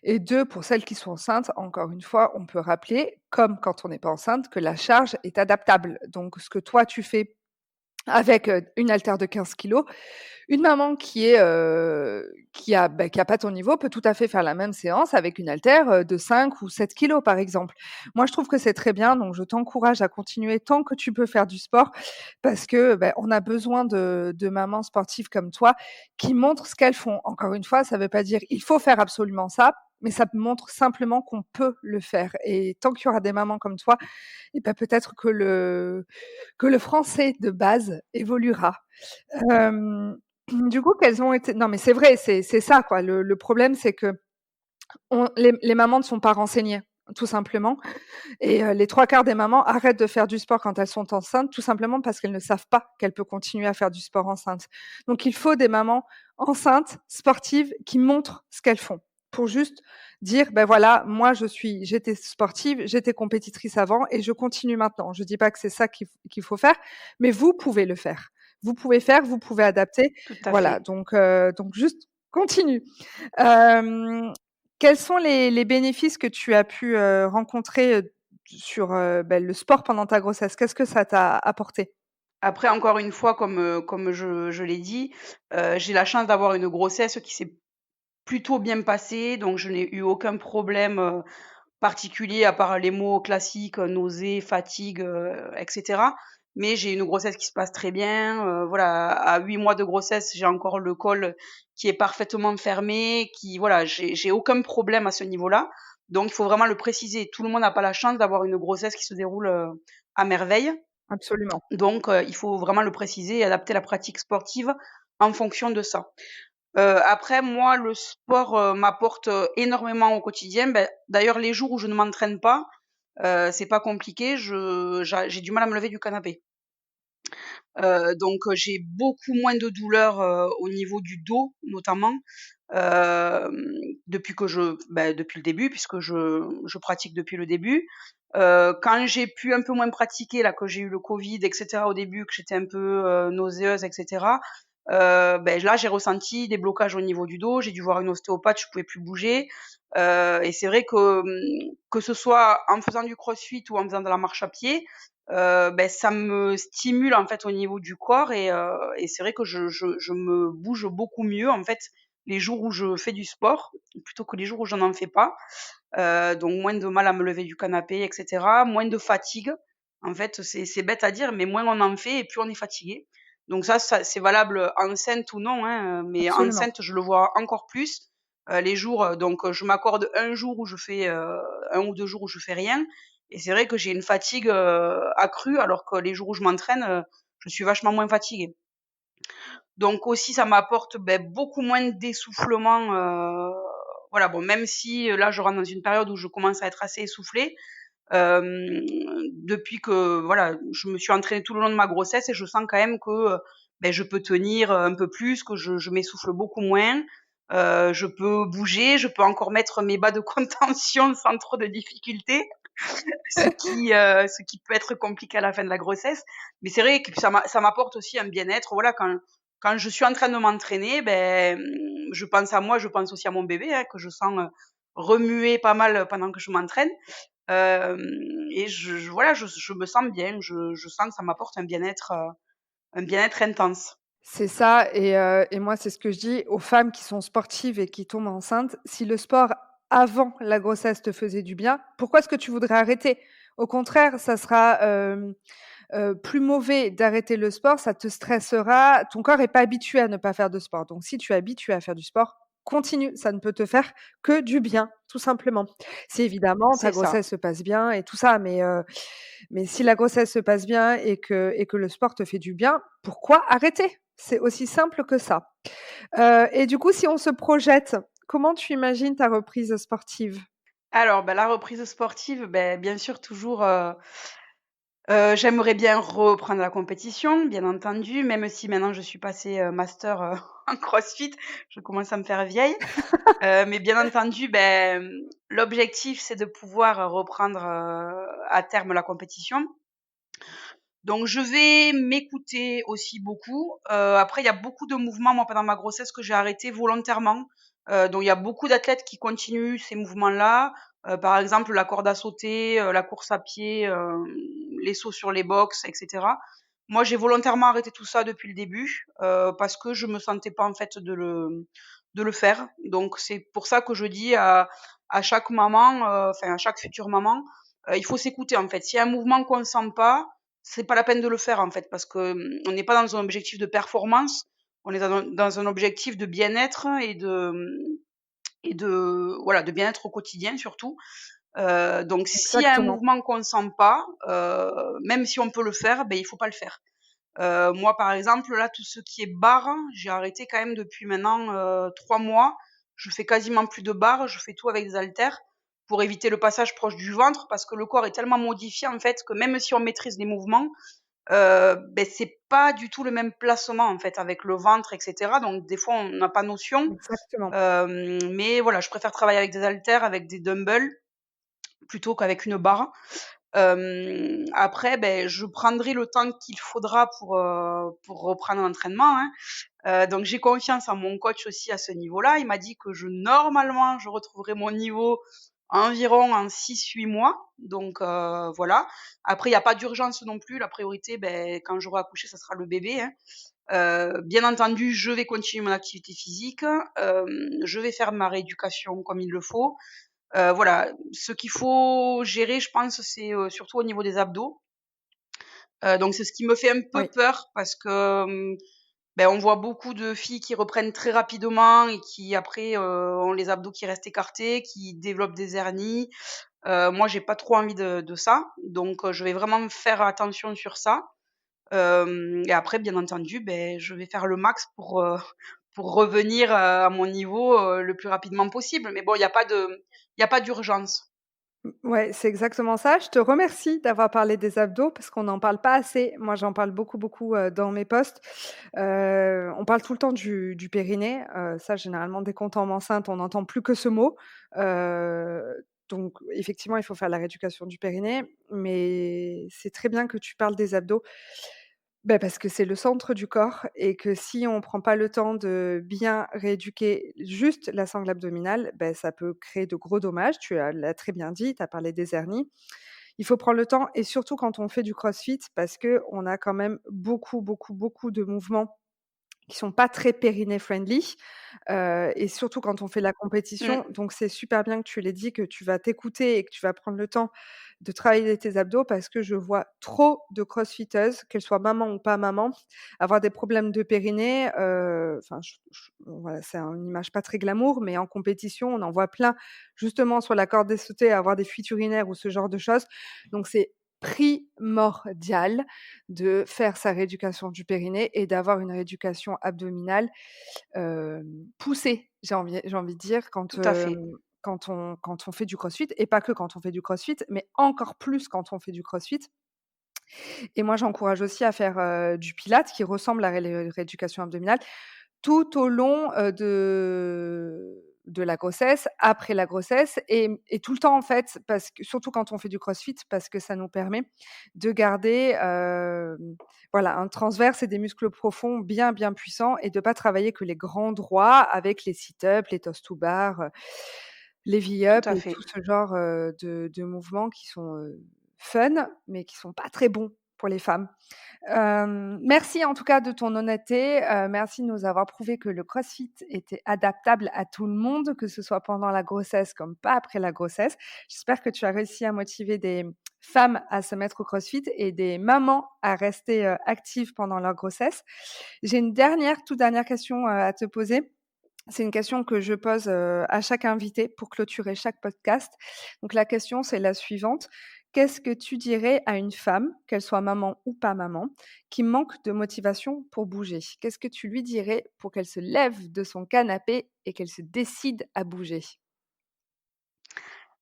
et 2, pour celles qui sont enceintes, encore une fois, on peut rappeler, comme quand on n'est pas enceinte, que la charge est adaptable. Donc ce que toi tu fais avec, une haltère de 15 kilos. Une maman qui a pas ton niveau peut tout à fait faire la même séance avec une haltère, de 5 ou 7 kilos, par exemple. Moi, je trouve que c'est très bien, donc je t'encourage à continuer tant que tu peux faire du sport parce que, on a besoin de mamans sportives comme toi qui montrent ce qu'elles font. Encore une fois, ça ne veut pas dire: «Il faut faire absolument ça», mais ça montre simplement qu'on peut le faire et tant qu'il y aura des mamans comme toi et peut-être que le français de base évoluera. Hem, du coup, quelles ont été non, mais c'est vrai, c'est ça, quoi. Le problème, c'est que les mamans ne sont pas renseignées, tout simplement et les 3/4 des mamans arrêtent de faire du sport quand elles sont enceintes, tout simplement parce qu'elles ne savent pas qu'elles peuvent continuer à faire du sport enceinte. Donc il faut des mamans enceintes, sportives, qui montrent ce qu'elles font, pour juste dire: «Ben voilà, moi j'étais sportive, j'étais compétitrice avant et je continue maintenant». Je dis pas que c'est ça qu'il faut faire, mais vous pouvez le faire. Vous pouvez faire, vous pouvez adapter. Tout à Voilà, fait. donc juste continue. Hem, quels sont les bénéfices que tu as pu, rencontrer, sur, le sport pendant ta grossesse? Qu'est-ce que ça t'a apporté? Après, encore une fois, comme je l'ai dit, j'ai la chance d'avoir une grossesse qui s'est plutôt bien passée, donc je n'ai eu aucun problème, particulier à part les mots classiques, nausées, fatigue, et cetera. Mais j'ai une grossesse qui se passe très bien, voilà, à 8 mois de grossesse, j'ai encore le col qui est parfaitement fermé, voilà, j'ai aucun problème à ce niveau-là. Donc il faut vraiment le préciser. Tout le monde n'a pas la chance d'avoir une grossesse qui se déroule, à merveille. Absolument, Donc il faut vraiment le préciser et adapter la pratique sportive en fonction de ça. Après moi, le sport, m'apporte, énormément au quotidien. D'ailleurs les jours où je ne m'entraîne pas, c'est pas compliqué, j'ai du mal à me lever du canapé. Donc j'ai beaucoup moins de douleurs, au niveau du dos notamment, hem, depuis le début puisque je pratique depuis le début. Quand j'ai pu un peu moins pratiquer là, que j'ai eu le covid et cetera au début, que j'étais un peu, nauséeuse et cetera, là j'ai ressenti des blocages au niveau du dos, j'ai dû voir une ostéopathe, je pouvais plus bouger, et c'est vrai que ce soit en faisant du crossfit ou en faisant de la marche à pied, ça me stimule en fait au niveau du corps et c'est vrai que je me bouge beaucoup mieux en fait les jours où je fais du sport, plutôt que les jours où je n'en fais pas. Donc moins de mal à me lever du canapé et cetera, moins de fatigue. En fait, c'est bête à dire, mais moins on en fait et plus on est fatigué. Donc ça c'est valable enceinte ou non, hein, mais absolument. enceinte, je le vois encore plus. Les jours, je m'accorde un jour où je fais, 1 ou 2 jours où je fais rien et c'est vrai que j'ai une fatigue, accrue alors que les jours où je m'entraîne, je suis vachement moins fatiguée. Donc aussi, ça m'apporte, beaucoup moins d'essoufflement, voilà, bon, même si, là, je rentre dans une période où je commence à être assez essoufflée, hem, depuis que, voilà, je me suis entraînée tout le long de ma grossesse et je sens quand même que, je peux tenir, un peu plus, que je m'essouffle beaucoup moins. Je peux bouger, je peux encore mettre mes bas de contention sans trop de difficultés. Ce qui peut être compliqué à la fin de la grossesse. Mais c'est vrai que ça m'apporte aussi un bien-être. Voilà, quand je suis en train de m'entraîner, je pense à moi, je pense aussi à mon bébé, hein, que je sens remuer pas mal pendant que je m'entraîne. Euh, et voilà, je me sens bien. Je sens que ça m'apporte un bien-être intense. C'est ça et moi, c'est ce que je dis aux femmes qui sont sportives et qui tombent enceintes. Si le sport avant la grossesse te faisait du bien, pourquoi est-ce que tu voudrais arrêter? Au contraire, ça sera, plus mauvais d'arrêter le sport, ça te stressera. Ton corps est pas habitué à ne pas faire de sport. Donc si tu es habitué à faire du sport, continue, ça ne peut te faire que du bien, tout simplement. Si évidemment ta C'est ça. grossesse se passe bien et tout ça, mais si la grossesse se passe bien et que le sport te fait du bien, pourquoi arrêter? C'est aussi simple que ça. Et du coup, si on se projette, comment tu imagines ta reprise sportive? Alors, la reprise sportive, bien sûr, toujours. J'aimerais bien reprendre la compétition, bien entendu, même si maintenant je suis passée, master, en CrossFit, je commence à me faire vieille. Mais bien entendu, l'objectif, c'est de pouvoir, reprendre, à terme la compétition. Donc je vais m'écouter aussi beaucoup. Après il y a beaucoup de mouvements, moi, pendant ma grossesse que j'ai arrêtés volontairement. Donc il y a beaucoup d'athlètes qui continuent ces mouvements-là. Par exemple, la corde à sauter, la course à pied, les sauts sur les box, et cetera. Moi, j'ai volontairement arrêté tout ça depuis le début, parce que je me sentais pas, en fait, de le faire. Donc c'est pour ça que je dis à chaque maman, enfin à chaque future maman, il faut s'écouter, en fait. S'il y a un mouvement qu'on sent pas, c'est pas la peine de le faire, en fait, parce que, on n'est pas dans un objectif de performance, on est dans un objectif de bien-être et de voilà, de bien-être au quotidien surtout. Donc s'il y a un Exactement. mouvement qu'on sent pas, même si on peut le faire, il faut pas le faire. Moi, par exemple, là, tout ce qui est barre, j'ai arrêté quand même depuis maintenant, 3 mois. Je fais quasiment plus de barres, je fais tout avec des haltères pour éviter le passage proche du ventre parce que le corps est tellement modifié, en fait, que même si on maîtrise les mouvements, c'est pas du tout le même placement, en fait, avec le ventre, et cetera. Donc des fois, on n'a pas notion. Exactement. Mais voilà, je préfère travailler avec des haltères, avec des dumbbells, plutôt qu'avec une barre. Après, je prendrai le temps qu'il faudra pour reprendre l'entraînement, hein. Donc j'ai confiance en mon coach aussi à ce niveau-là. Il m'a dit que normalement, je retrouverai mon niveau environ en 6-8 mois. Donc voilà. Après, il y a pas d'urgence non plus. La priorité, quand j'aurai accouché, ça sera le bébé, hein. Bien entendu, je vais continuer mon activité physique, je vais faire ma rééducation comme il le faut. Voilà, ce qu'il faut gérer, je pense, c'est, surtout au niveau des abdos. Donc c'est ce qui me fait un peu Oui. peur parce que, on voit beaucoup de filles qui reprennent très rapidement et qui après, ont les abdos qui restent écartés, qui développent des hernies. Moi, j'ai pas trop envie de ça, donc je vais vraiment faire attention sur ça. Et après, bien entendu, je vais faire le max pour revenir, à mon niveau, le plus rapidement possible. Mais bon, il y a pas d'urgence. Ouais, c'est exactement ça. Je te remercie d'avoir parlé des abdos parce qu'on n'en parle pas assez. Moi, j'en parle beaucoup, beaucoup, dans mes posts. On parle tout le temps du périnée. Ça, généralement, dès qu'on tombe enceinte, on n'entend plus que ce mot. Donc effectivement, il faut faire la rééducation du périnée, mais c'est très bien que tu parles des abdos. Parce que c'est le centre du corps et que si on prend pas le temps de bien rééduquer juste la sangle abdominale, ça peut créer de gros dommages. L'as très bien dit, tu as parlé des hernies. Il faut prendre le temps et surtout quand on fait du crossfit parce qu'on a quand même beaucoup, beaucoup, beaucoup de mouvements qui sont pas très périnée friendly, et surtout quand on fait de la Mmh. compétition. Donc c'est super bien que tu l'aies dit, que tu vas t'écouter et que tu vas prendre le temps de travailler tes abdos parce que je vois trop de crossfitteuses, qu'elles soient maman ou pas maman, avoir des problèmes de périnée, enfin je voilà, c'est une image pas très glamour, mais en compétition, on en voit plein justement sur la corde à sauter, avoir des fuites urinaires ou ce genre de choses. Donc c'est primordial de faire sa rééducation du périnée et d'avoir une rééducation abdominale, poussée, j'ai envie de dire Tout à fait. quand on fait du crossfit et pas que quand on fait du crossfit, mais encore plus quand on fait du crossfit et moi j'encourage aussi à faire, du pilates qui ressemble à la rééducation abdominale tout au long, de la grossesse, après la grossesse et tout le temps en fait, parce que surtout quand on fait du crossfit, parce que ça nous permet de garder, voilà, un transverse et des muscles profonds bien, bien puissants et de pas travailler que les grands droits avec les sit-ups, les toes to bar, les Tout V-up à et fait. tout ce genre, de mouvements qui sont, fun, mais qui sont pas très bons pour les femmes. Merci en tout cas de ton honnêteté, merci de nous avoir prouvé que le crossfit était adaptable à tout le monde, que ce soit pendant la grossesse comme pas après la grossesse. J'espère que tu as réussi à motiver des femmes à se mettre au crossfit et des mamans à rester, actives pendant leur grossesse. J'ai une toute dernière question, à te poser. C'est une question que je pose, à chaque invité pour clôturer chaque podcast. Donc la question, c'est la suivante: qu'est-ce que tu dirais à une femme, qu'elle soit maman ou pas maman, qui manque de motivation pour bouger? Qu'est-ce que tu lui dirais pour qu'elle se lève de son canapé et qu'elle se décide à bouger?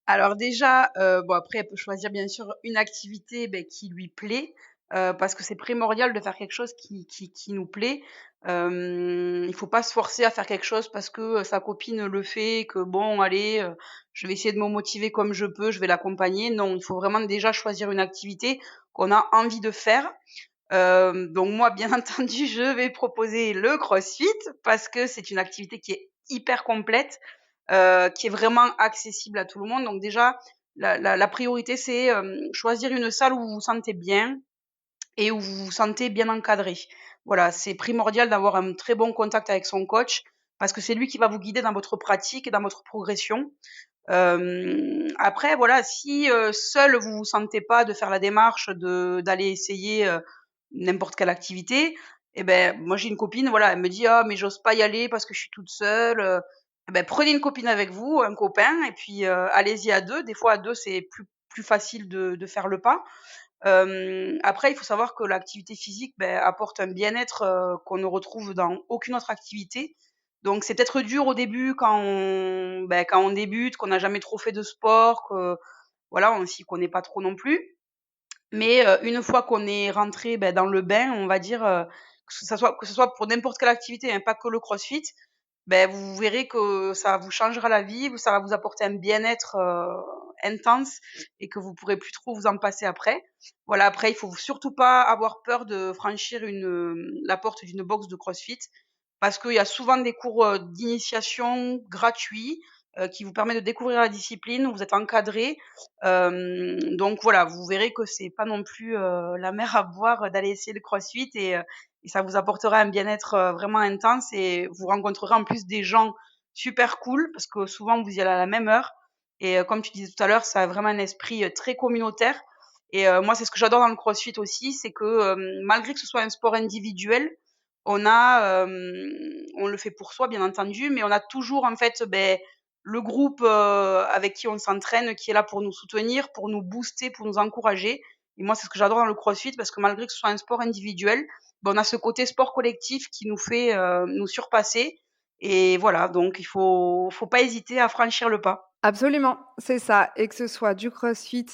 Alors déjà, bon après elle peut choisir bien sûr une activité, qui lui plaît, parce que c'est primordial de faire quelque chose qui nous plaît. Il faut pas se forcer à faire quelque chose parce que, sa copine le fait, que bon allez, je vais essayer de me motiver comme je peux, je vais l'accompagner. Non, il faut vraiment déjà choisir une activité qu'on a envie de faire. Donc moi bien entendu, je vais proposer le CrossFit parce que c'est une activité qui est hyper complète, qui est vraiment accessible à tout le monde. Donc déjà, la priorité, c'est choisir une salle où vous vous sentez bien et où vous vous sentez bien encadré. Voilà, c'est primordial d'avoir un très bon contact avec son coach parce que c'est lui qui va vous guider dans votre pratique et dans votre progression. Après, voilà, si seul vous vous sentez pas de faire la démarche d'aller essayer n'importe quelle activité, et ben moi j'ai une copine, voilà, elle me dit ah mais j'ose pas y aller parce que je suis toute seule. Eh ben prenez une copine avec vous, un copain, et puis allez-y à deux. Des fois à deux c'est plus facile de faire le pas. Après il faut savoir que l'activité physique apporte un bien-être qu'on ne retrouve dans aucune autre activité. Donc c'est peut-être dur au début quand on débute, qu'on n'a jamais trop fait de sport, que voilà, on s'y connaît pas trop non plus. Mais une fois qu'on est rentré, dans le bain, on va dire, que ce soit pour n'importe quelle activité, hein, pas que le crossfit, vous verrez que ça vous changera la vie, ça va vous apporter un bien-être, intense, et que vous pourrez plus trop vous en passer après. Voilà, après il faut surtout pas avoir peur de franchir la porte d'une box de CrossFit parce qu'il y a souvent des cours, d'initiation gratuits, qui vous permettent de découvrir la discipline, où vous êtes encadré. Donc voilà, vous verrez que c'est pas non plus, la mer à boire, d'aller essayer le CrossFit, et ça vous apportera un bien-être, vraiment intense, et vous rencontrerez en plus des gens super cool parce que souvent vous y allez à la même heure, et comme tu disais tout à l'heure, ça a vraiment un esprit, très communautaire, et moi c'est ce que j'adore dans le CrossFit aussi, c'est que, malgré que ce soit un sport individuel, on le fait pour soi bien entendu, mais on a toujours en fait, le groupe, avec qui on s'entraîne, qui est là pour nous soutenir, pour nous booster, pour nous encourager, et moi c'est ce que j'adore dans le CrossFit parce que malgré que ce soit un sport individuel, on a ce côté sport collectif qui nous fait, nous surpasser, et voilà, donc il faut pas hésiter à franchir le pas. Absolument, c'est ça et que ce soit du crossfit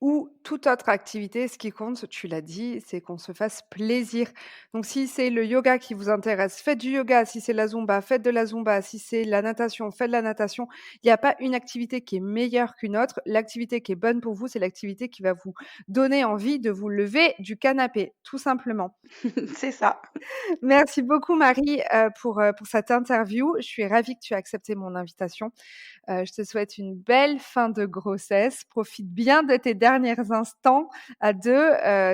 ou toute autre activité, ce qui compte, tu l'as dit, c'est qu'on se fasse plaisir. Donc si c'est le yoga qui vous intéresse, faites du yoga. Si c'est la zumba, faites de la zumba. Si c'est la natation, faites de la natation. Il y a pas une activité qui est meilleure qu'une autre. L'activité qui est bonne pour vous, c'est l'activité qui va vous donner envie de vous lever du canapé, tout simplement. C'est ça. Merci beaucoup Marie, pour cette interview. Je suis ravie que tu aies accepté mon invitation. Je te souhaite une belle fin de grossesse. Profite bien de tes derniers instants à 2.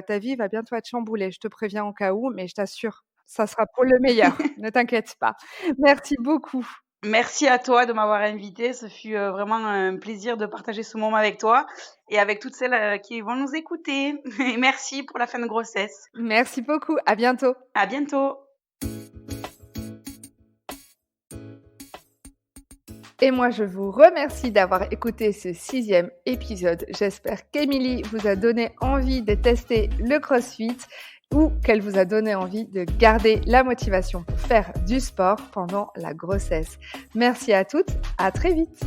Ta vie va bientôt être chamboulée. Je te préviens au cas où, mais je t'assure, ça sera pour le meilleur. Ne t'inquiète pas. Merci beaucoup. Merci à toi de m'avoir invitée. Ce fut, vraiment un plaisir de partager ce moment avec toi et avec toutes celles, qui vont nous écouter. Et merci pour la fin de grossesse. Merci beaucoup. À bientôt. À bientôt. Et moi, je vous remercie d'avoir écouté ce 6e épisode. J'espère qu'Émilie vous a donné envie de tester le CrossFit ou qu'elle vous a donné envie de garder la motivation pour faire du sport pendant la grossesse. Merci à toutes, à très vite.